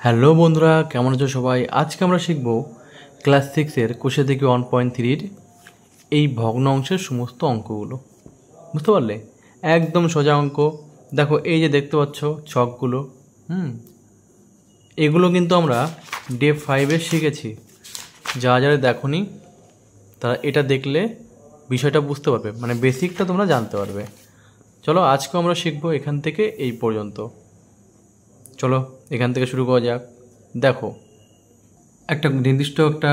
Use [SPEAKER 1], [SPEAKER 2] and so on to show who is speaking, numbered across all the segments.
[SPEAKER 1] Hello বন্ধুরা, কেমন আছো সবাই? আজকে আমরা শিখব ক্লাস 6-এর কোষে থেকে 1.3-র এই ভগ্ন অংশের সমস্ত অঙ্কগুলো। বুঝতে পারলে? একদম সোজা অঙ্ক। দেখো, এই যে দেখতে পাচ্ছ ছকগুলো, এগুলো কিন্তু আমরা ডে 5-এ শিখেছি। যারা দেখোনি তারা এটা দেখলে বিষয়টা বুঝতে পারবে, মানে বেসিকটা তোমরা জানতে পারবে। চলো, আজকেও আমরা শিখবো এখান থেকে এই পর্যন্ত। চলো এখান থেকে শুরু করা যাক। দেখো, একটা নির্দিষ্ট একটা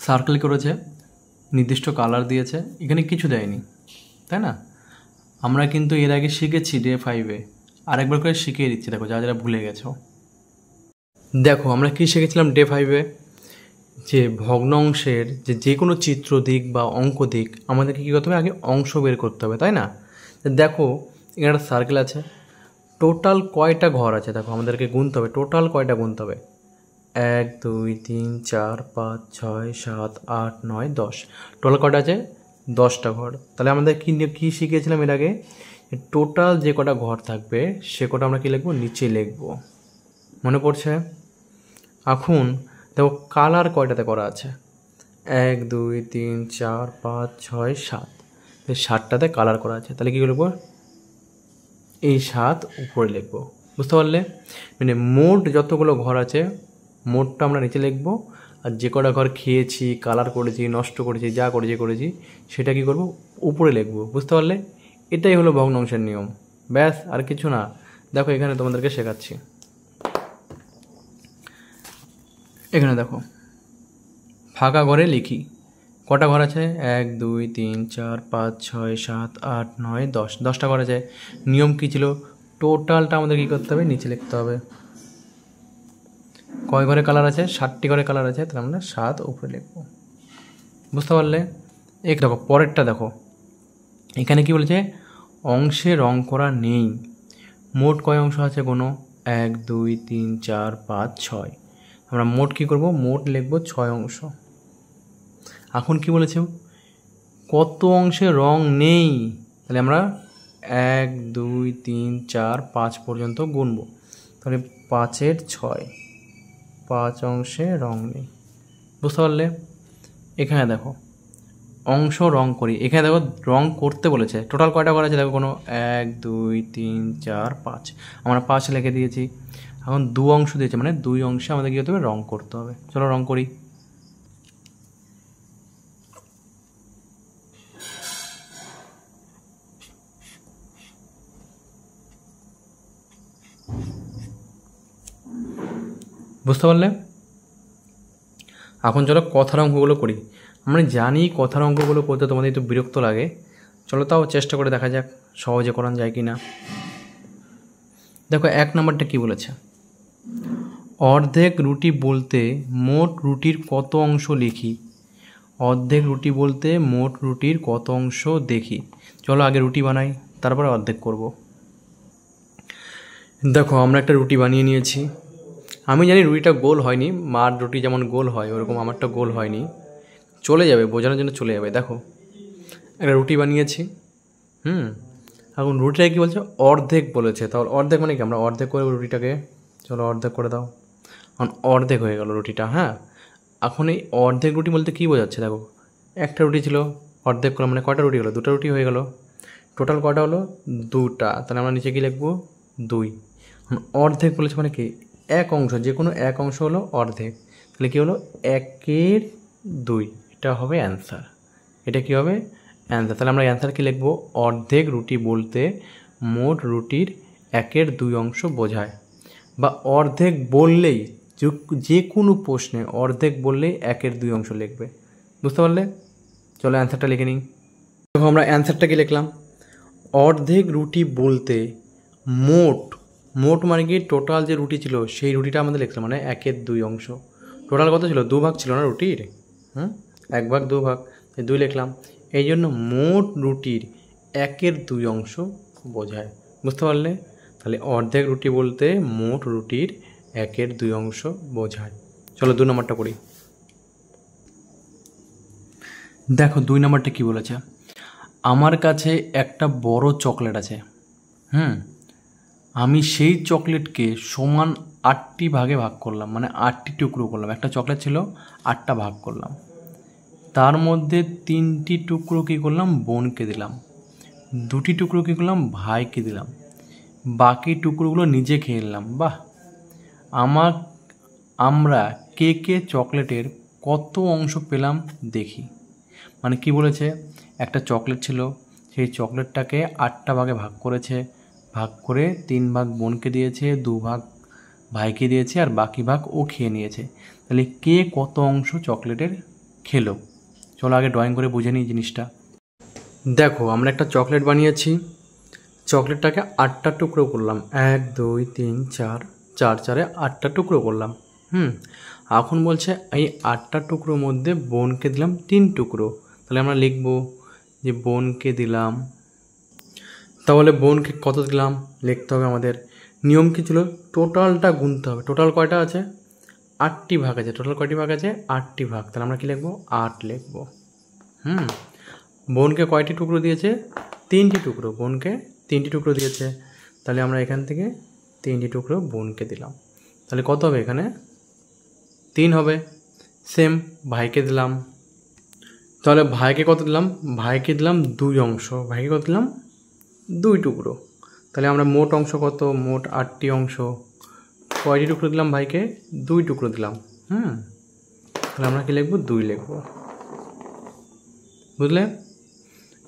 [SPEAKER 1] সার্কেল করেছে, নির্দিষ্ট কালার দিয়েছে, এখানে কিছু দেয়নি, তাই না? আমরা কিন্তু এর আগে শিখেছি ডে 5-এ, আরেকবার করে শিখিয়ে দিচ্ছি। দেখো, যারা ভুলে গেছো, দেখো আমরা কি শিখেছিলাম ডে 5-এ, যে ভগ্ন অংশের যে কোনো চিত্র দিক বা অঙ্ক দিক আমাদেরকে কী করতে হবে, আগে অংশ বের করতে হবে, তাই না? দেখো, এখানে একটা সার্কেল আছে, টোটাল কয়টা ঘর আছে দেখো, আমাদেরকে গুনতে হবে, টোটাল কয়টা গুনতে হবে। 1 2 3 4 5 6 7 8 9 10। টোটাল কটা আছে? 10টা ঘর। তাহলে আমাদের কী শিখেছিলাম এর আগে? টোটাল যে কটা ঘর থাকবে সে কটা আমরা কী লিখবো? নিচে লিখবো। মনে পড়ছে? এখন দেখো কালার কয়টাতে করা আছে, 1 2 3 4 5 6 7, এই 7টাতে কালার করা আছে। তাহলে কী লিখবো? এই 7 উপরে লিখবো। বুঝতে পারলে? মানে মোট যতগুলো ঘর আছে মোটটা আমরা নিচে লিখবো, আর যে কটা ঘর খেয়েছি, কালার করেছি, নষ্ট করেছি, যা করেছি সেটা কী করবো? উপরে লিখবো। বুঝতে পারলে? এটাই হলো ভগ্নাংশের নিয়ম, ব্যাস, আর কিছু না। দেখো এখানে তোমাদেরকে শেখাচ্ছি। এখানে দেখো, ফাঁকা ঘরে লিখি কটা ঘর আছে, 1 2 3 4 5 6 7 8 9 10, 10টা ঘর আছে। নিয়ম কী ছিল? টোটালটা আমাদের কী করতে হবে? নিচে লিখতে হবে। কয় ঘরে কালার আছে? 7টি ঘরে কালার আছে, তাহলে আমরা 7 উপরে লিখব। বুঝতে পারলে? এক দেখো, পরেরটা দেখো, এখানে কি বলেছে? অংশে রং করা নেই। মোট কয় অংশ আছে কোনো? 1 2 3 4 5 6। আমরা মোট কী করব? মোট লিখব 6 অংশ। এখন কি বলেছে? কত অংশে রং নেই? তাহলে আমরা 1 2 3 4 5 পর্যন্ত গুনব। তাহলে 5-এর 6, 5 অংশে রং নেই। বুঝতে পারলে? এখানে দেখো, অংশ রং করি। এখানে দেখো রং করতে বলেছে, টোটাল কয়টা করা আছে দেখো, কোনো 1 2 3 4 5, আমরা 5 লিখে দিয়েছি। এখন 2 অংশ দিয়েছে, মানে 2 অংশে আমাদের কী করতে হবে? রং করতে হবে। চলো রং করি। বুঝতে পারলে? এখন চলো কথার অঙ্কগুলো করি। আমরা জানি কথার অঙ্কগুলো করতে তোমাদের একটু বিরক্ত লাগে, চলো তাও চেষ্টা করে দেখা যাক সহজে করানো যায় কি না। দেখো 1 নম্বরটা কী বলেছে? অর্ধেক রুটি বলতে মোট রুটির কত অংশ লিখি। অর্ধেক রুটি বলতে মোট রুটির কত অংশ দেখি। চলো আগে রুটি বানাই, তারপরে অর্ধেক করব। দেখো আমরা একটা রুটি বানিয়ে নিয়েছি। আমি জানি রুটিটা গোল হয়নি, মার রুটি যেমন গোল হয় ওরকম আমারটা গোল হয়নি, চলে যাবে, বোঝানোর জন্য চলে যাবে। দেখো একটা রুটি বানিয়েছি। এখন রুটিটাকে কী বলছে? অর্ধেক বলেছে। তাহলে অর্ধেক মানে কি? আমরা অর্ধেক করবো রুটিটাকে। চলো অর্ধেক করে দাও। এখন অর্ধেক হয়ে গেল রুটিটা। হ্যাঁ, এখন এই অর্ধেক রুটি বলতে কী বোঝাচ্ছে? দেখো, একটা রুটি ছিল, অর্ধেক করলাম, মানে কয়টা রুটি হলো? 2টা রুটি হয়ে গেল। টোটাল কয়টা হলো? 2টা। তাহলে আমরা নিচে কী লিখবো? 2। এখন অর্ধেক বলেছে মানে কি? এক অংশ, যে কোনো এক অংশ হলো অর্ধেক। তাহলে কী হলো? 1/2। এটা হবে অ্যান্সার। এটা কী হবে? অ্যান্সার। তাহলে আমরা অ্যান্সার কী লিখবো? অর্ধেক রুটি বলতে মোট রুটির 1/2 অংশ বোঝায়। বা অর্ধেক বললেই, যে কোনো প্রশ্নে অর্ধেক বললেই 1/2 অংশ লিখবে। বুঝতে পারলে? চলো অ্যান্সারটা লিখে নিই। দেখো আমরা অ্যান্সারটা কি লিখলাম? অর্ধেক রুটি বলতে মোট, মোট মানে কি? টোটাল যে রুটি ছিল সেই রুটিটা আমাদের লিখলাম, মানে 1/2 অংশ। টোটাল কত ছিল? 2 ভাগ ছিল না রুটির? 1 ভাগ 2 ভাগ, 2 লিখলাম। এই জন্য মোট রুটির 1/2 অংশ বোঝায়। বুঝতে পারলে? তাহলে অর্ধেক রুটি বলতে মোট রুটির 1/2 অংশ বোঝায়। চলো 2 নম্বরটা করি। দেখো 2 নম্বরটা কী বলেছে? আমার কাছে একটা বড় চকলেট আছে। আমি সেই চকলেটকে সমান 8টি ভাগে ভাগ করলাম, মানে 8টি টুকরো করলাম। একটা চকলেট ছিল, 8টা ভাগ করলাম। তার মধ্যে 3টি টুকরো কী করলাম, বোনকে দিলাম। 2টি টুকরো কী করলাম, ভাইকে দিলাম। বাকি টুকরোগুলো নিজে খেয়ে নিলাম। বাহ! আমরা কে কে চকলেটের কত অংশ পেলাম দেখি। মানে কি বলেছে, একটা চকলেট ছিল, সেই চকলেটটাকে 8টা ভাগে ভাগ করেছে, ভাগ করে 3 ভাগ বোনকে দিয়েছে, 2 ভাগ ভাইকে দিয়েছে, আর বাকি ভাগ ও খেয়ে নিয়েছে। তাহলে কে কত অংশ চকলেটের খেলো? চলো আগে ড্রয়িং করে বুঝে নিই জিনিসটা। দেখো, আমরা একটা চকলেট বানিয়েছি, চকলেটটাকে 8টা টুকরো করলাম, 1 2 3 4, 4 4-এ 8টা টুকরো করলাম। এখন বলছে এই 8টা টুকরোর মধ্যে বোনকে দিলাম 3 টুকরো। তাহলে আমরা লিখব যে বোনকে দিলাম, তাহলে বোনকে কত দিলাম লিখতে হবে আমাদের। নিয়ম কী ছিল, টোটালটা গুনতে হবে। টোটাল কয়টা আছে, 8টি ভাগ আছে। টোটাল কয়টি ভাগ আছে, 8টি ভাগ। তাহলে আমরা কী লিখবো, 8 লিখবো। বোনকে কয়টি টুকরো দিয়েছে, 3টি টুকরো। বোনকে 3টি টুকরো দিয়েছে, তাহলে আমরা এখান থেকে 3টি টুকরো বোনকে দিলাম। তাহলে কত হবে, এখানে 3 হবে। সেম ভাইকে দিলাম, তাহলে ভাইকে কত দিলাম, ভাইকে দিলাম 2 অংশ। ভাইকে কত দিলাম, 2 টুকরো। তাহলে আমরা মোট অংশ কত, মোট 8টি অংশ। কয়টি টুকরো দিলাম ভাইকে, 2 টুকরো দিলাম। তাহলে আমরা কি লিখবো, 2 লিখবো। বুঝলে?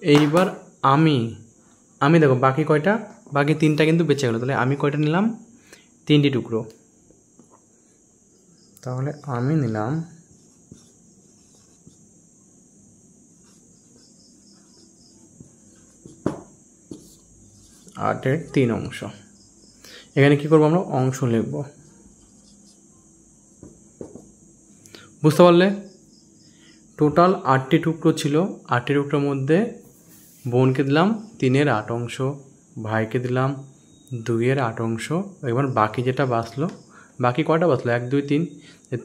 [SPEAKER 1] এইবার আমি দেখো বাকি কয়টা, বাকি 3টা কিন্তু বেঁচে গেলো। তাহলে আমি কয়টা নিলাম, 3টি টুকরো। তাহলে আমি নিলাম 8-এর 3 অংশ। এখানে কি করবো, আমরা অংশ লিখব। বুঝতে পারলে? টোটাল 8টি টুকরো ছিল, 8টি টুকরোর মধ্যে বোনকে দিলাম 3-এর 8 অংশ, ভাইকে দিলাম 2-এর 8 অংশ। এবার বাকি যেটা বাঁচলো, বাকি কয়টা বাঁচলো, 1 2 3,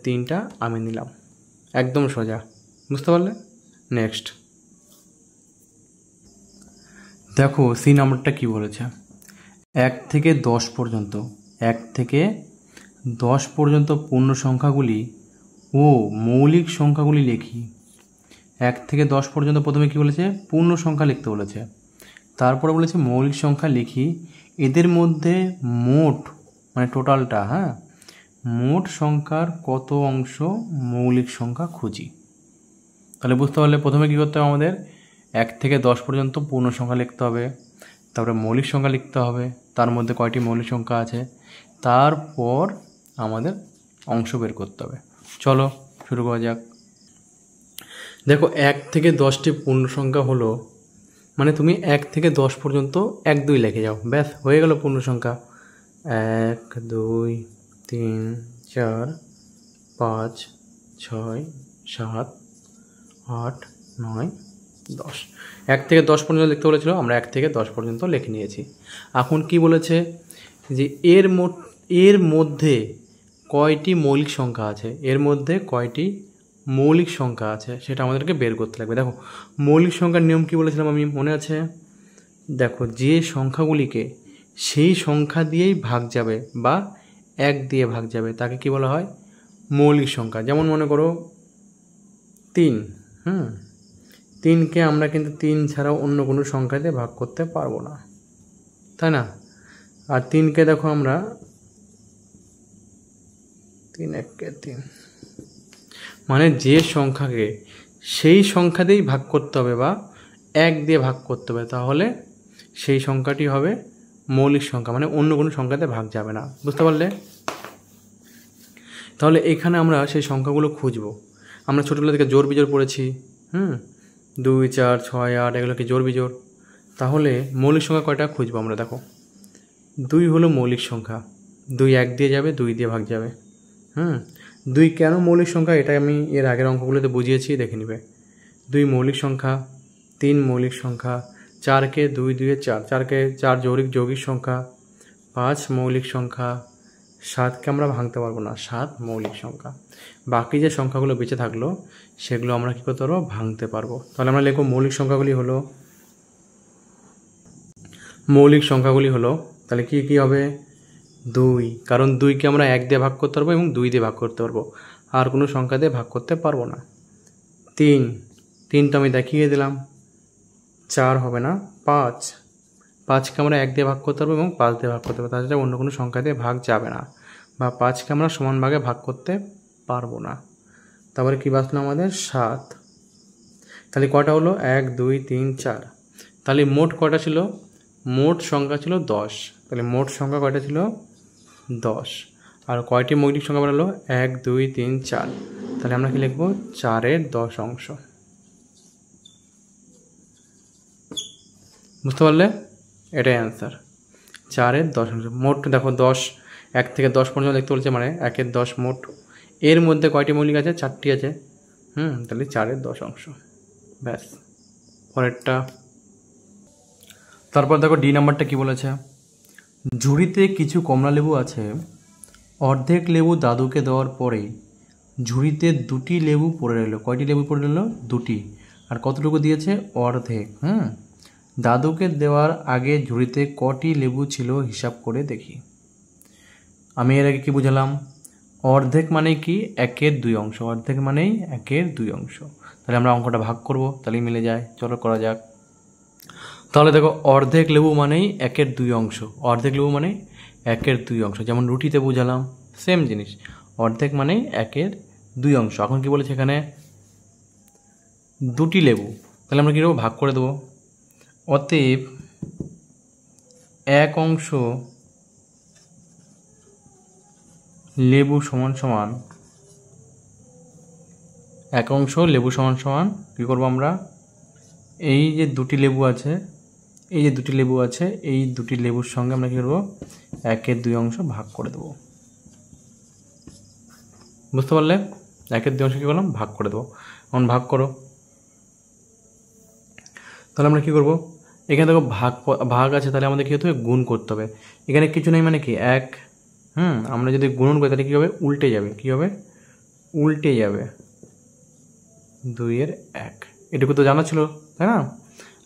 [SPEAKER 1] 3টা আমি নিলাম। একদম সোজা। বুঝতে পারলে? নেক্সট দেখো, সি নাম্বারটা কি বলেছে, 1 থেকে 10 পর্যন্ত, 1 থেকে 10 পর্যন্ত পূর্ণ সংখ্যাগুলি ও মৌলিক সংখ্যাগুলি লিখি। 1 থেকে 10 পর্যন্ত প্রথমে কি বলেছে, পূর্ণ সংখ্যা লিখতে বলেছে। তারপরে বলেছে মৌলিক সংখ্যা লিখি, এদের মধ্যে মোট, মানে টোটালটা, মোট সংখ্যার কত অংশ মৌলিক সংখ্যা খুঁজি। তাহলে বুঝতে পারলে প্রথমে কী করতে হবে আমাদের, 1 থেকে 10 পর্যন্ত পূর্ণ সংখ্যা লিখতে হবে, তারপরে মৌলিক সংখ্যা লিখতে হবে, তার মধ্যে কয়টি মৌলিক সংখ্যা আছে, তারপর আমাদের অংশ বের করতে হবে। চলো শুরু করা যাক। দেখো, 1 থেকে 10টি পূর্ণ সংখ্যা হলো, মানে তুমি 1 থেকে 10 পর্যন্ত 1 2 লিখে যাও, ব্যাস হয়ে গেল পূর্ণ সংখ্যা। 1 2 3 4 5 6 7 8 9 10। 1 থেকে 10 পর্যন্ত লিখতে বলেছিল, আমরা 1 থেকে 10 পর্যন্ত লিখে নিয়েছি। এখন কি বলেছে যে এর মধ্যে কয়টি মৌলিক সংখ্যা আছে, এর মধ্যে কয়টি মৌলিক সংখ্যা আছে সেটা আমাদেরকে বের করতে লাগবে। দেখো, মৌলিক সংখ্যার নিয়ম কি বলেছিলাম আমি, মনে আছে? দেখো, যে সংখ্যাগুলিকে সেই সংখ্যা দিয়েই ভাগ যাবে বা 1 দিয়ে ভাগ যাবে তাকে কি বলা হয়, মৌলিক সংখ্যা। যেমন মনে করো 3, 3কে আমরা কিন্তু 3 ছাড়াও অন্য কোনো সংখ্যাতে ভাগ করতে পারবো না, তাই না? আর 3কে দেখো আমরা 3 1 3, মানে যে সংখ্যাকে সেই সংখ্যা দিয়েই ভাগ করতে হবে বা 1 দিয়ে ভাগ করতে হবে, তাহলে সেই সংখ্যাটি হবে মৌলিক সংখ্যা, মানে অন্য কোনো সংখ্যাতে ভাগ যাবে না। বুঝতে পারলে? তাহলে এখানে আমরা সেই সংখ্যাগুলো খুঁজব। আমরা ছোটোবেলা থেকে জোড় বিজোড় পড়েছি, 2 4 6 8, এগুলো কি জোড় বিজোড়। তাহলে মৌলিক সংখ্যা কয়টা খুঁজবো আমরা, দেখো 2 হলো মৌলিক সংখ্যা, 2 1 দিয়ে যাবে, 2 দিয়ে ভাগ যাবে। 2 কেন মৌলিক সংখ্যা, এটা আমি এর আগের অঙ্কগুলোতে বুঝিয়েছি, দেখে নিবে। 2 মৌলিক সংখ্যা, 3 মৌলিক সংখ্যা, 4কে 2 2 4, 4কে 4 যৌগিক সংখ্যা, 5 মৌলিক সংখ্যা, 7কে আমরা ভাঙতে পারবো না, 7 মৌলিক সংখ্যা। বাকি যে সংখ্যাগুলো বেঁচে থাকলো সেগুলো আমরা কী করতে পারবো, ভাঙতে পারবো। তাহলে আমরা লিখব মৌলিক সংখ্যাগুলি হলো, তাহলে কি হবে, 2, কারণ 2কে আমরা 1 দিয়ে ভাগ করতে পারবো এবং 2 দিয়ে ভাগ করতে পারবো, আর কোনো সংখ্যা দিয়ে ভাগ করতে পারবো না। 3টা আমি দেখিয়ে দিলাম, 4 হবে না, 5কে আমরা 1 দিয়ে ভাগ করতে পারবো এবং 5 দিয়ে ভাগ করতে পারবো, তাছাড়া অন্য কোনো সংখ্যা দিয়ে ভাগ যাবে না, বা 5কে আমরা সমান ভাগে ভাগ করতে পারবো না। তারপরে কী বাঁচলো আমাদের? 7। তাহলে কটা হলো? 1 2 3 4। তাহলে মোট কটা ছিল? মোট সংখ্যা ছিল 10। তাহলে মোট সংখ্যা কয়টা ছিল? 10। আর কয়টি মৌলিক সংখ্যা বানালো? 1 2 3 4। তাহলে আমরা কি লিখবো? 4-এর 10 অংশ। বুঝতে পারলে? এটাই অ্যান্সার, 4-এর 10 অংশ। মোট দেখো 10, 1 থেকে 10 পর্যন্ত দেখতে বলছে, মানে 1-এর 10 মোট। এর মধ্যে কয়টি মৌলিক আছে? 4টি আছে। তাহলে 4-এর 10 অংশ। ব্যাস। পরেরটা, তারপর দেখো ডি নাম্বারটা কি বলেছে? ঝুড়িতে কিছু কমলা লেবু আছে, অর্ধেক লেবু দাদুকে দেওয়ার পরে ঝুড়িতে 2টি লেবু পড়ে রইল। কয়টি লেবু পড়ে রইল? 2টি। আর কতটুকু দিয়েছে? অর্ধেক। দাদুকে দেওয়ার আগে ঝুড়িতে কটি লেবু ছিল হিসাব করে দেখি। আমি এর আগে কি বুঝালাম? অর্ধেক মানে কি? 1-এর 2 অংশ। অর্ধেক মানেই 1-এর 2 অংশ। তাহলে আমরা অঙ্কটা ভাগ করব, তাহলেই মিলে যায়। চলো করা যাক। তাহলে দেখো, অর্ধেক লেবু মানেই 1-এর 2 অংশ। অর্ধেক লেবু মানে 1-এর 2 অংশ, যেমন রুটিতে বুঝালাম, সেম জিনিস। অর্ধেক মানেই 1-এর 2 অংশ। এখন কি বলেছে এখানে? 2টি লেবু। তাহলে আমরা কী করবো? ভাগ করে দেবো। অতএব 1 অংশ লেবু সমান সমান 1 অংশ লেবু সমান সমান কী করবো আমরা? এই যে 2টি লেবু আছে, এই যে 2টি লেবু আছে, এই 2টি লেবুর সঙ্গে আমরা কী করবো? 1-এর 2 অংশ ভাগ করে দেবো। বুঝতে পারলে? 1-এর 2 অংশ কী করলাম? ভাগ করে দেবো। এখন ভাগ করো। তাহলে আমরা কী করবো? এখানে দেখো ভাগ আছে, তাহলে আমাদের কী হতে হবে? গুণ করতে হবে। এখানে কিছু নেই মানে কি? 1। আমরা যদি গুণন করি তাহলে কী হবে? উল্টে যাবে। কী হবে? উল্টে যাবে। 2-এর 1। এটুকু তো জানা ছিল, তাই না?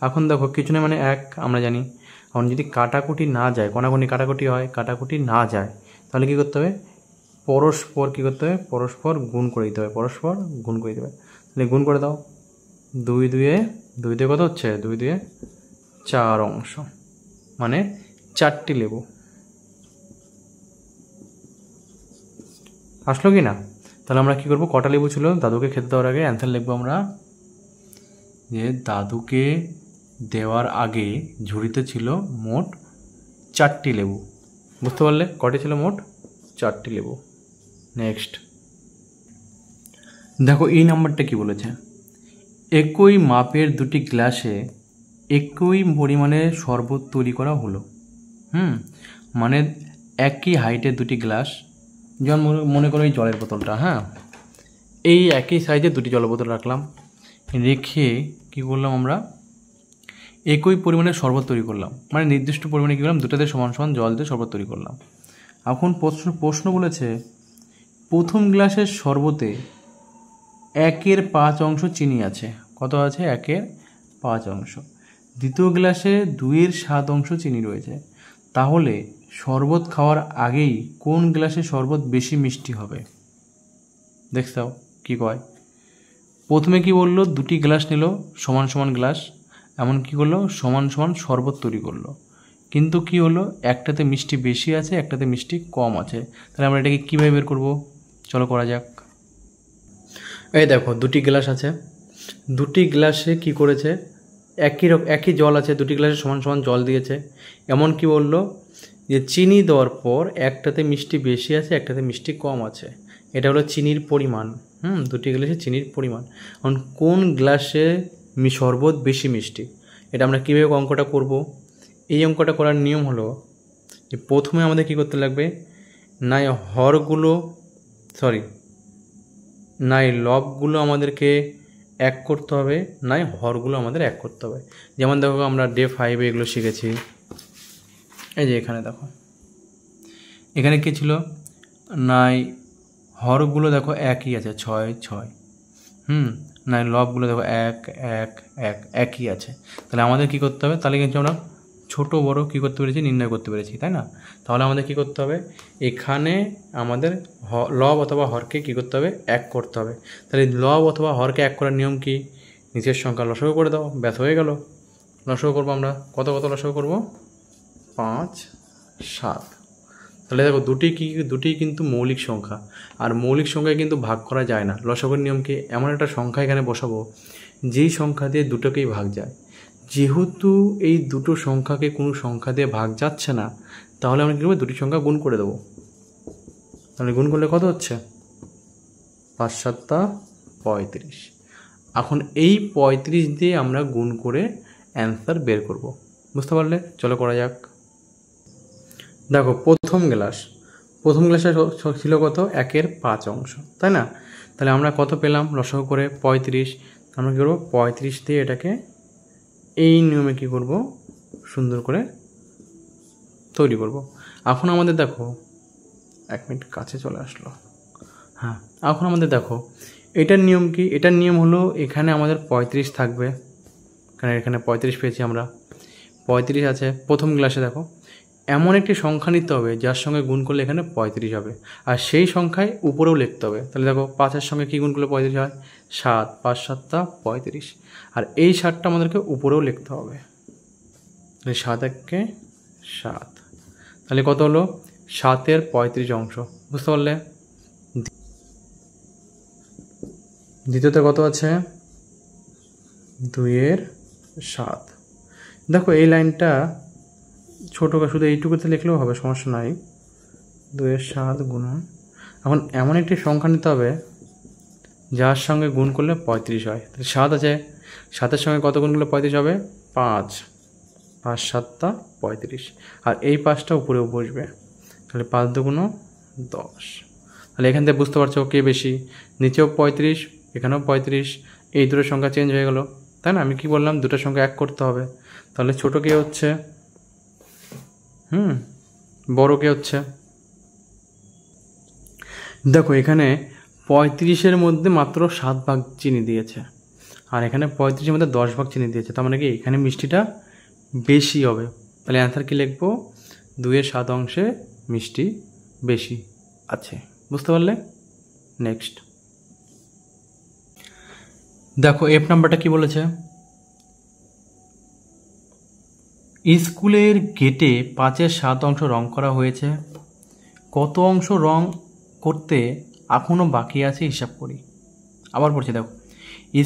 [SPEAKER 1] এখন দেখো, কিছু নেই মানে 1 আমরা জানি। এখন যদি কাটাকুটি না যায়, কোনাকুনি কাটাকুটি হয়, কাটাকুটি না যায়, তাহলে কী করতে হবে? পরস্পর কী করতে হবে? পরস্পর গুণ করে দিতে হবে। পরস্পর গুণ করে দিতে হবে। তাহলে গুণ করে দাও। 2 2 কত হচ্ছে? 2 2 4 অংশ, মানে 4টি লেবু। আসলো কি না? তাহলে আমরা কী করবো? কটা লেবু ছিল দাদুকে খেতে দেওয়ার আগে? অ্যান্সার লিখবো আমরা যে দাদুকে দেওয়ার আগে ঝুড়িতে ছিল মোট 4টি লেবু। বুঝতে পারলে? কটি ছিল মোট? 4টি লেবু। নেক্সট দেখো, এই নাম্বারটা কি বলেছে? একই মাপের 2টি গ্লাসে একই পরিমাণে শরবত তৈরি করা হলো। মানে একই হাইটের 2টি গ্লাস, যেমন মনে করো এই জলের বোতলটা, এই একই সাইজের 2টি জলের বোতল রাখলাম, রেখে কী করলাম আমরা? একই পরিমাণে শরবত তৈরি করলাম। মানে নির্দিষ্ট পরিমাণে কী করলাম? দুটাতে সমান সমান জল দিয়ে শরবত তৈরি করলাম। এখন প্রশ্ন বলেছে, প্রথম গ্লাসের শরবতে 1-এর 5 অংশ চিনি আছে। কত আছে? 1-এর 5 অংশ। দ্বিতীয় গ্লাসে 2-এর 7 অংশ চিনি রয়েছে। তাহলে শরবত খাওয়ার আগেই কোন গ্লাসে শরবত বেশি মিষ্টি হবে? দেখছাও কী কয়? প্রথমে কি বললো? 2টি গ্লাস নিল, সমান সমান গ্লাস, এমন কি করলো? সমান সমান শরবত তৈরি করলো। কিন্তু কি হলো? একটাতে মিষ্টি বেশি আছে, একটাতে মিষ্টি কম আছে। তাহলে আমরা এটাকে কীভাবে বের করবো? চলো করা যাক। এই দেখো, 2টি গ্লাস আছে, 2টি গ্লাসে কি করেছে? একই জল আছে, 2টি গ্লাসে সমান সমান জল দিয়েছে। এমন কি বললো? যে চিনি দেওয়ার পর একটাতে মিষ্টি বেশি আছে, একটাতে মিষ্টি কম আছে। এটা হলো চিনির পরিমাণ। 2টি গ্লাসে চিনির পরিমাণ। এখন কোন গ্লাসে শরবত বেশি মিষ্টি? এটা আমরা কীভাবে অঙ্কটা করব? এই অঙ্কটা করার নিয়ম হলো যে প্রথমে আমাদের কী করতে লাগবে? নাই লবগুলো আমাদেরকে 1 করতে হবে, নাই হরগুলো আমাদের 1 করতে হবে। যেমন দেখো, আমরা ডে 5 এগুলো শিখেছি। এই যে এখানে দেখো, এখানে কী ছিল? নাই হরগুলো দেখো একই আছে, 6 6। নাই লবগুলো দেখো 1 1 1 একই আছে। তাহলে আমাদের কী করতে হবে? তাহলে কিন্তু আমরা ছোট বড় কী করতে পেরেছি, নির্ণয় করতে পেরেছি, তাই না? তাহলে আমাদের কী করতে হবে, এখানে আমাদের লব অথবা হরকে কী করতে হবে, এক করতে হবে। তাহলে লব অথবা হরকে এক করার নিয়ম কি, নিচের সংখ্যা লসাগু করে দাও, ব্যাস হয়ে গেল। লসাগু করবো আমরা, কত কত লসাগু করবো, 5, 7। তাহলে দেখো দুটি কিন্তু মৌলিক সংখ্যা, আর মৌলিক সংখ্যায় কিন্তু ভাগ করা যায় না। লসাগুর নিয়ম কি, এমন একটা সংখ্যা এখানে বসাবো যেই সংখ্যা দিয়ে দুটোকেই ভাগ যায়। যেহেতু এই দুটো সংখ্যাকে কোনো সংখ্যা দিয়ে ভাগ যাচ্ছে না, তাহলে আমরা কী করবো, দুটি সংখ্যা গুণ করে দেবো। তাহলে গুণ করলে কত হচ্ছে, 5 7 35। এখন এই 35 দিয়ে আমরা গুণ করে অ্যান্সার বের করব। বুঝতে পারলে? চলো করা যাক। দেখো প্রথম গ্লাসে ছিল কত, 1/5 অংশ, তাই না? তাহলে আমরা কত পেলাম লসাগু করে, 35। আমরা কী করবো, 35 দিয়ে এটাকে এই নিয়মে কী করব, সুন্দর করে তৈরি করব। এখন আমাদের দেখো, 1 মিনিট কাছে চলে আসলো, হ্যাঁ। এখন আমাদের দেখো এটার নিয়ম কি, এটার নিয়ম হলো এখানে আমাদের 35 থাকবে, কারণ এখানে 35 পেয়েছি আমরা, 35 আছে। প্রথম গ্লাসে দেখো এমন একটি সংখ্যা নিতে হবে যার সঙ্গে গুণ করলে এখানে 35 হবে, আর সেই সংখ্যায় উপরেও লিখতে হবে। তাহলে দেখো 5-এর সঙ্গে কী গুণ করলে 35 হয়, 7, 5 7 35। আর এই 7টা আমাদেরকে উপরেও লিখতে হবে, তাহলে 7 1 7। তাহলে কত হলো, 7-এর 35 অংশ। বুঝতে পারলে? দ্বিতীয়তে কত আছে, 2-এর 7। দেখো এই লাইনটা ছোটো, শুধু এইটুকুতে লিখলেও হবে, সমস্যা নাই। 2-এর 7 গুণন, এখন এমন একটি সংখ্যা নিতে হবে যার সঙ্গে গুণ করলে 35 হয়। তাহলে 7 আছে, 7-এর সঙ্গে কত গুণ করলে 35 হবে, 5, 5 7 35। আর এই 5টা উপরেও বসবে, তাহলে 5 2 10। তাহলে এখান থেকে বুঝতে পারছো কে বেশি, নিচেও 35, এখানেও 35, এই দুটো সংখ্যা চেঞ্জ হয়ে গেল, তাই না? আমি কি বললাম, দুটো সংখ্যা এক করতে হবে। তাহলে ছোটো কে হচ্ছে, বড় কে হচ্ছে। দেখো এখানে 35-এর মধ্যে মাত্র 7 ভাগ চিনি দিয়েছে, আর এখানে 35-এর মধ্যে 10 ভাগ চিনি দিয়েছে, তার মানে কি এখানে মিষ্টিটা বেশি হবে। তাহলে অ্যান্সার কী লিখবো, 2-এর 7 অংশে মিষ্টি বেশি আছে। বুঝতে পারলে? নেক্সট দেখো এফ নাম্বারটা কি বলেছে, স্কুলের গেটে 5-এর 7 অংশ রং করা হয়েছে, কত অংশ রং করতে এখনও বাকি আছে হিসাব করি। আবার পড়ছি দেখো,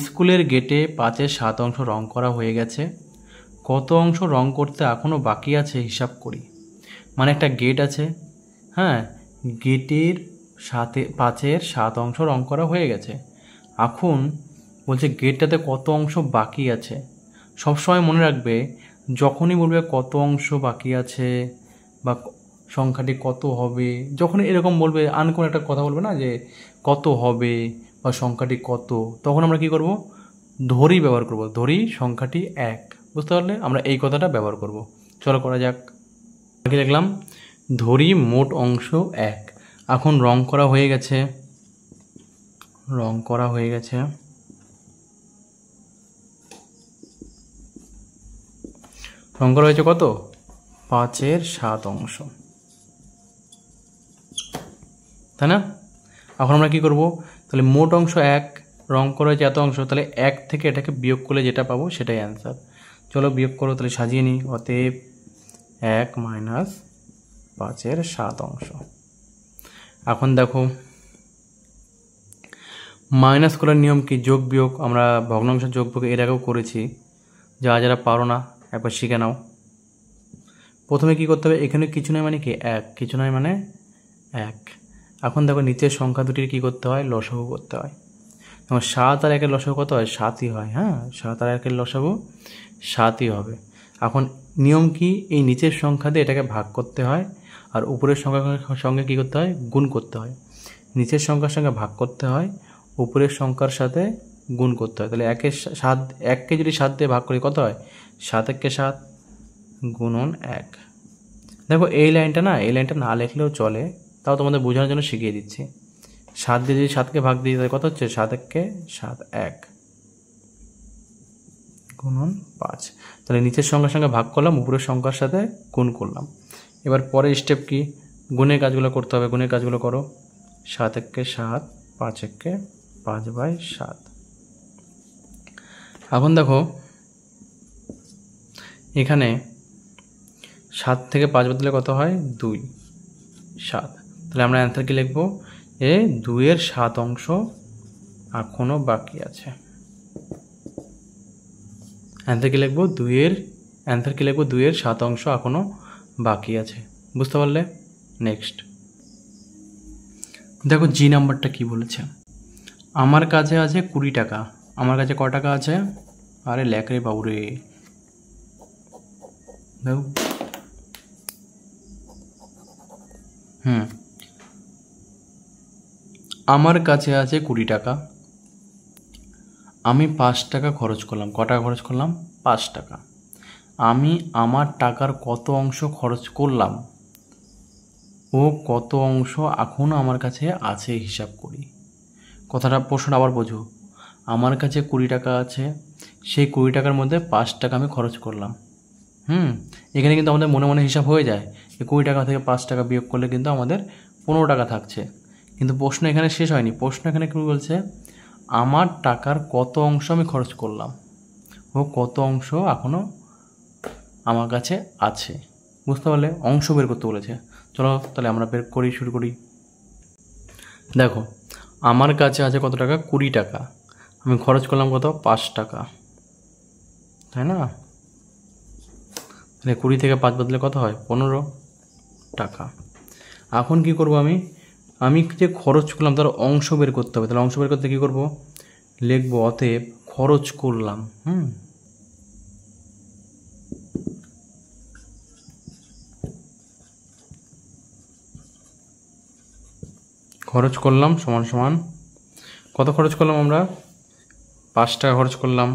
[SPEAKER 1] স্কুলের গেটে 5-এর 7 অংশ রং করা হয়ে গেছে, কত অংশ রং করতে এখনও বাকি আছে হিসাব করি। মানে একটা গেট আছে, হ্যাঁ, গেটের 5-এর 7 অংশ রং করা হয়ে গেছে, এখন বলছে গেটটাতে কত অংশ বাকি আছে। সবসময় মনে রাখবে, যখনই বলবে কত অংশ বাকি আছে বা সংখ্যাটি কত হবে, যখন এরকম বলবে, কোনো একটা কথা বলবে না যে কত হবে বা সংখ্যাটি কত, তখন আমরা কি করব, ধরি ব্যবহার করব, ধরি সংখ্যাটি 1। বুঝতে পারলে? আমরা এই কথাটা ব্যবহার করব। চলো করা যাক। কি দেখলাম, ধরি মোট অংশ 1। এখন রং করা হয়ে গেছে, রং করা হয়েছে কত, 5-এর 7 অংশ, তাই না? এখন আমরা কি করব, তাহলে মোট অংশ 1, রং করা হয়েছে এত অংশ, তাহলে 1 থেকে এটাকে বিয়োগ করলে যেটা পাবো সেটাই অ্যান্সার। চলো বিয়োগ করো, তাহলে সাজিয়ে নিই। অতএব 1 - 5-এর 7 অংশ। এখন দেখো মাইনাস করার নিয়ম কি, যোগ বিয়োগ। আমরা ভগ্নাংশ যোগ বিয়োগ এর আগেও করেছি, যারা পারো না একবার শিখে নাও। প্রথমে কি করতে হবে, এখানে কিছু নয় মানে কি 1, কিছু নয় মানে 1। এখন দেখো নিচের সংখ্যা দুটির কি করতে হয়, লসাগু করতে হয়। যেমন 7 আর 1-এর লসাগু কত হয়, 7ই হয়। হ্যাঁ, 7 আর 1-এর লসাগু 7ই হবে। এখন নিয়ম কি, এই নিচের সংখ্যা দিয়ে এটাকে ভাগ করতে হয়, আর উপরের সংখ্যার সঙ্গে কী করতে হয়, গুণ করতে হয়। নিচের সংখ্যার সঙ্গে ভাগ করতে হয়, উপরের সংখ্যার সাথে গুণ করতে হয়। তাহলে 1কে যদি 7 দিয়ে ভাগ করি কত হয়, 7 1 7 গুণন 1। দেখো এই লাইনটা না লিখলেও চলে, তাও তোমাদের বোঝানোর জন্য শিখিয়ে দিচ্ছি। 7 দিয়ে যদি 7কে ভাগ দিই তাহলে কত হচ্ছে, 7 1 7 1 গুণন 5। তাহলে নিচের সংখ্যার সঙ্গে ভাগ করলাম, উপরের সংখ্যার সাথে গুণ করলাম। এবার পরের স্টেপ কি, গুণের কাজগুলো করতে হবে। গুণের কাজগুলো করো। 7 একে 7, 5 একে 5/7। এখন দেখো এখানে 7 থেকে 5 বাদ দিলে কত হয়, 2, 7। তাহলে আমরা অ্যান্সার কি লিখব, 2-এর 7 অংশ এখনও বাকি আছে। অ্যান্সার কি লিখব, 2-এর 7 অংশ এখনও বাকি আছে। বুঝতে পারলে? নেক্সট দেখো জি নাম্বারটা কি বলেছে। আমার কাছে আছে 20 টাকা। আমার কাছে ক টাকা আছে, আরে লেখ রে বাবুরে, দেখো আমার কাছে আছে 20 টাকা। আমি 5 টাকা খরচ করলাম। ক টাকা খরচ করলাম, 5 টাকা। আমি আমার টাকার কত অংশ খরচ করলাম ও কত অংশ এখনও আমার কাছে আছে হিসাব করি। কথাটা প্রশ্নটা আবার বোঝো। আমার কাছে 20 টাকা আছে, সেই 20 টাকার মধ্যে 5 টাকা আমি খরচ করলাম। এখানে কিন্তু আমাদের মনে মনে হিসাব হয়ে যায়। এই 20 টাকা থেকে 5 টাকা বিয়োগ করলে কিন্তু আমাদের 15 টাকা থাকছে। কিন্তু প্রশ্ন এখানে শেষ হয়নি। প্রশ্ন এখানে কী বলছে, আমার টাকার কত অংশ আমি খরচ করলাম ও কত অংশ এখনও আমার কাছে আছে। বুঝতে পারলে? অংশ বের করতে বলেছে। চলো তাহলে আমরা বের করি, শুরু করি। দেখো আমার কাছে আছে কত টাকা, 20 টাকা। আমি খরচ করলাম কত, 5 টাকা, তাই না? তাহলে 20 থেকে 5 বদলে কত হয়, 15 টাকা। এখন কি করব, আমি যে খরচ করলাম তার অংশ বের করতে হবে। তাহলে অংশ বের করতে কী করব, লিখব অতএব খরচ করলাম। খরচ করলাম সমান সমান কত খরচ করলাম আমরা, 5 টাকা খরচ করলাম।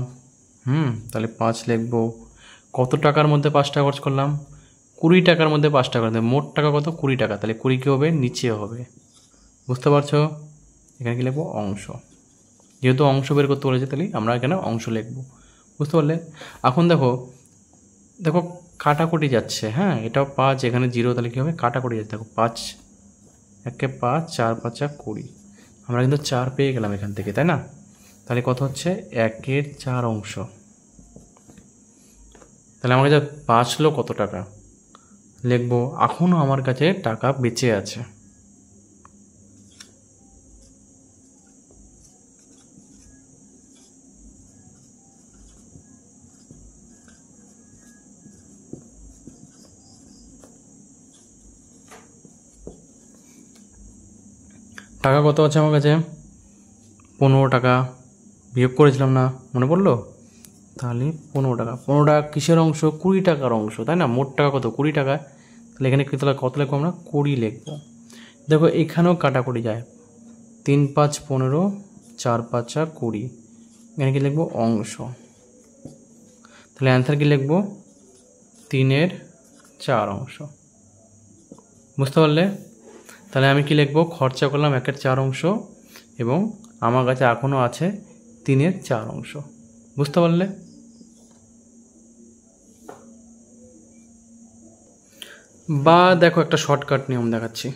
[SPEAKER 1] তাহলে 5 লিখব। কত টাকার মধ্যে 5 টাকা খরচ করলাম, 20 টাকার মধ্যে 5 টাকা। মোট টাকা কত, 20 টাকা। তাহলে 20 কী হবে, নিচে হবে। বুঝতে পারছো? এখানে কি লিখবো, অংশ। যেহেতু অংশ বের করতে বলেছে তাহলে আমরা এখানে অংশ লিখব। বুঝতে পারলে? এখন দেখো কাটাকুটি যাচ্ছে। এটাও 5, এখানে 0, তাহলে কী হবে, কাটাকুটি যাচ্ছে। দেখো 5 একে 5, 4 5 20। আমরা কিন্তু 4 পেয়ে গেলাম এখান থেকে, তাই না? তাহলে কত হচ্ছে, 1-এর 4 অংশ। তাহলে আমার কাছে বাঁচলো কত টাকা, লিখব এখনও আমার কাছে টাকা বেঁচে আছে। টাকা কত আছে আমার কাছে, 15 টাকা। বিয়োগ করেছিলাম না, মনে পড়লো? তাহলে 15 টাকা। 15 টাকা কিসের অংশ, 20 টাকার অংশ, তাই না? মোট টাকা কত, 20 টাকা। তাহলে এখানে কত লিখবো আমরা, 20 লিখবো। দেখো এখানেও কাটাকুটি যায়। 3 5 15, 4 5 20। এখানে কি লিখবো, অংশ। তাহলে অ্যান্সার কি লিখবো, 3-এর 4 অংশ। বুঝতে পারলে? তাহলে আমি কি লিখবো, খরচা করলাম 1-এর 4 অংশ এবং আমার কাছে এখনও আছে 3-এর 4 অংশ। বুঝতে পারলে? বা দেখো একটা শর্টকাট নিয়ম দেখাচ্ছি।